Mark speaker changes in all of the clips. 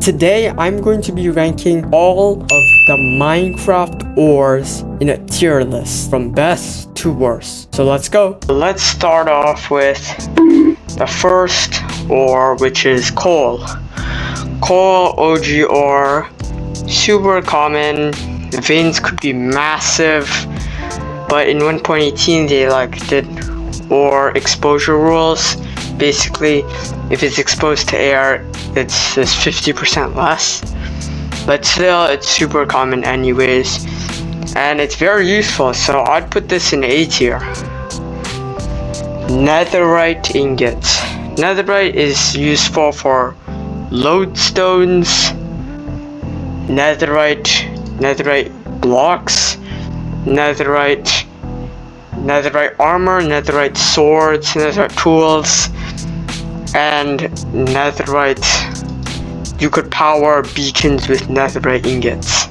Speaker 1: Today, I'm going to be ranking all of the Minecraft ores in a tier list from best to worst. So let's go. Let's start off with the first ore, which is coal. Coal OG ore, super common. The veins could be massive, but in 1.18 they did ore exposure rules. Basically, if it's exposed to air, it's just 50% less, but still it's super common anyways, and it's very useful, so I'd put this in A tier. Netherite ingots. Netherite is useful for lodestones, netherite blocks, netherite armor, netherite swords, netherite tools, and netherite. You could power beacons with netherite ingots.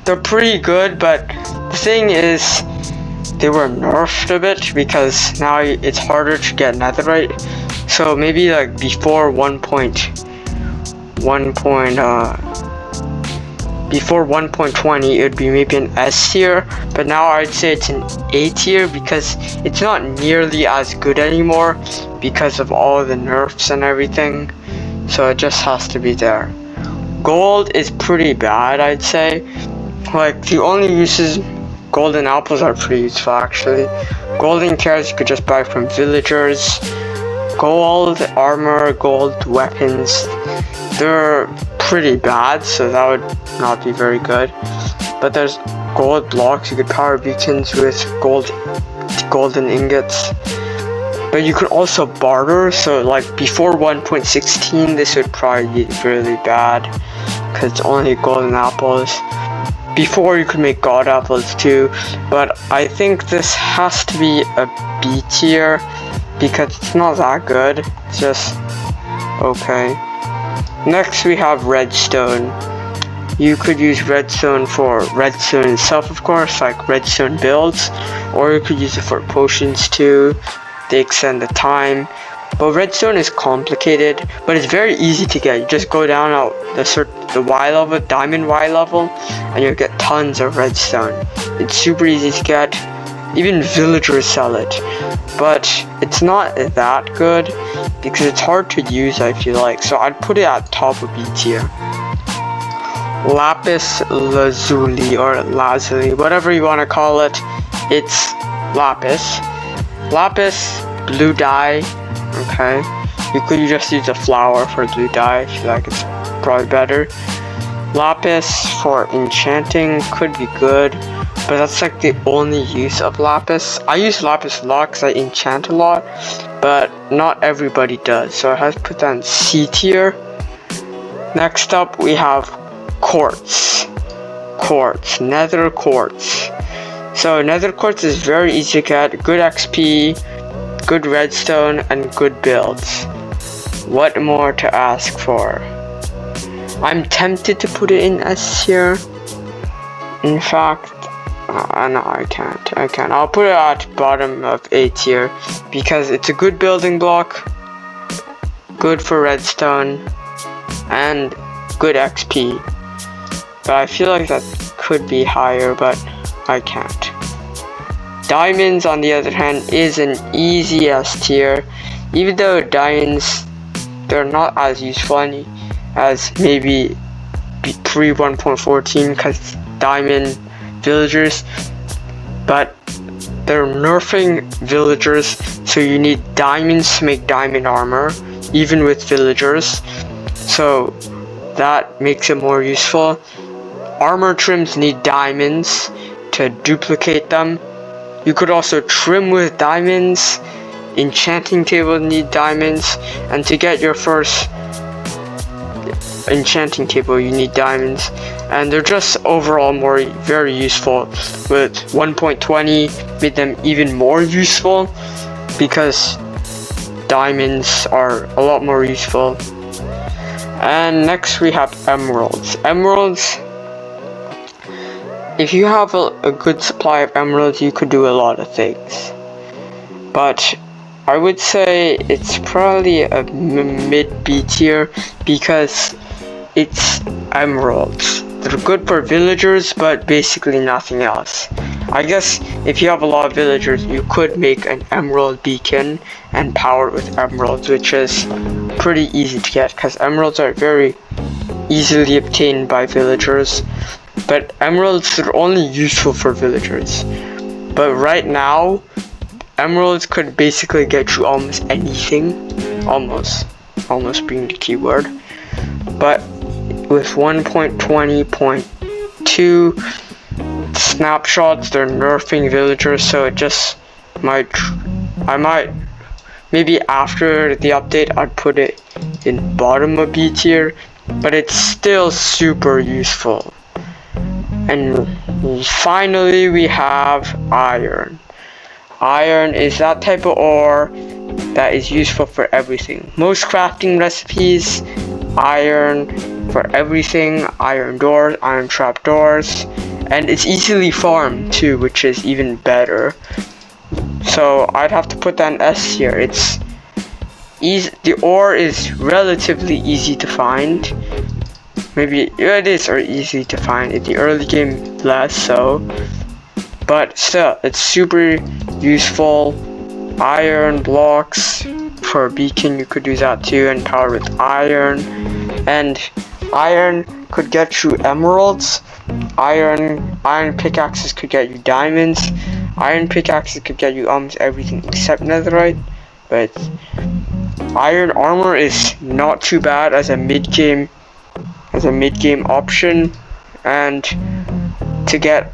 Speaker 1: They're pretty good, but the thing is they were nerfed a bit because now it's harder to get netherite. So maybe before 1.20 it would be maybe an S tier, but now I'd say it's an A tier because it's not nearly as good anymore because of all the nerfs and everything, so it just has to be there. Gold is pretty bad, I'd say. The only uses, golden apples are pretty useful actually. Golden carrots you could just buy from villagers. Gold armor, gold weapons, they're pretty bad, so that would not be very good. But there's gold blocks, you could power beacons with golden ingots. But you could also barter, so before 1.16 this would probably be really bad because it's only golden apples. Before you could make god apples too, but I think this has to be a B tier because it's not that good, it's just okay. Next we have redstone. You could use redstone for redstone itself, of course, like redstone builds, or you could use it for potions too. They extend the time, but redstone is complicated, but it's very easy to get. You just go down the Y level, diamond Y level, and you'll get tons of redstone. It's super easy to get. Even villagers sell it, but it's not that good because it's hard to use, I feel like, so I'd put it at top of B tier. Lapis lazuli or lazuli, whatever you want to call it, it's lapis. Lapis, blue dye, okay. You could just use a flower for blue dye, I feel like it's probably better. Lapis for enchanting could be good, but that's the only use of lapis. I use lapis a lot because I enchant a lot, but not everybody does, so I have to put that in C tier. Next up we have quartz. Nether quartz. So nether quartz is very easy to get, good XP, good redstone, and good builds. What more to ask for? I'm tempted to put it in S tier. In fact, no, I can't. I'll put it at bottom of A tier because it's a good building block, good for redstone, and good XP. But I feel like that could be higher, but I can't. Diamonds, on the other hand, is an easy S tier, even though diamonds, they're not as useful as maybe pre 1.14 because diamond villagers, but they're nerfing villagers, so you need diamonds to make diamond armor, even with villagers, so that makes it more useful. Armor trims need diamonds to duplicate them. You could also trim with diamonds. Enchanting tables need diamonds, and to get your first enchanting table you need diamonds, and they're just overall very useful. With 1.20 made them even more useful because diamonds are a lot more useful. And next we have emeralds. If you have a good supply of emeralds, you could do a lot of things. But I would say it's probably a mid B tier because it's emeralds. They're good for villagers, but basically nothing else. I guess if you have a lot of villagers, you could make an emerald beacon and power it with emeralds, which is pretty easy to get because emeralds are very easily obtained by villagers. But emeralds are only useful for villagers. But right now, emeralds could basically get you almost anything. Almost being the keyword. But with 1.20.2 snapshots, they're nerfing villagers, so it just I might maybe after the update I'd put it in bottom of B tier, but it's still super useful. And finally we have iron. Iron is that type of ore that is useful for everything. Most crafting recipes, iron for everything, iron doors, iron trap doors, and it's easily farmed too, which is even better. So I'd have to put that in S tier. It's easy. The ore is relatively easy to find. Maybe it is easy to find in the early game, less so, but still it's super useful. Iron blocks for a beacon, you could do that too, and power with iron. And iron could get you emeralds. Iron pickaxes could get you diamonds. Iron pickaxes could get you almost everything except netherite. But iron armor is not too bad as a mid-game option. And to get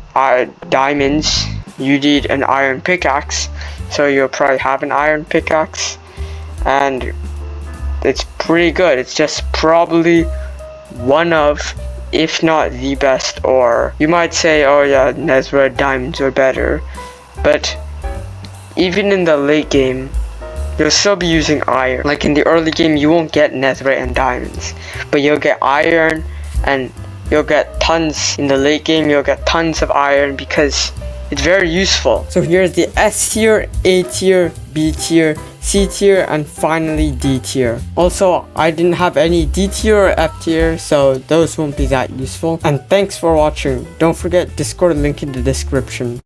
Speaker 1: diamonds, you need an iron pickaxe. So you'll probably have an iron pickaxe, and it's pretty good. It's just probably one of, if not the best ore. You might say, oh yeah, netherite diamonds are better, but even in the late game, you'll still be using iron. Like in the early game, you won't get netherite and diamonds, but you'll get iron, and you'll get tons. In the late game, you'll get tons of iron because it's very useful. So here's the S tier, A tier, B tier, C tier, and finally D tier. Also, I didn't have any D tier or F tier, so those won't be that useful. And thanks for watching. Don't forget Discord link in the description.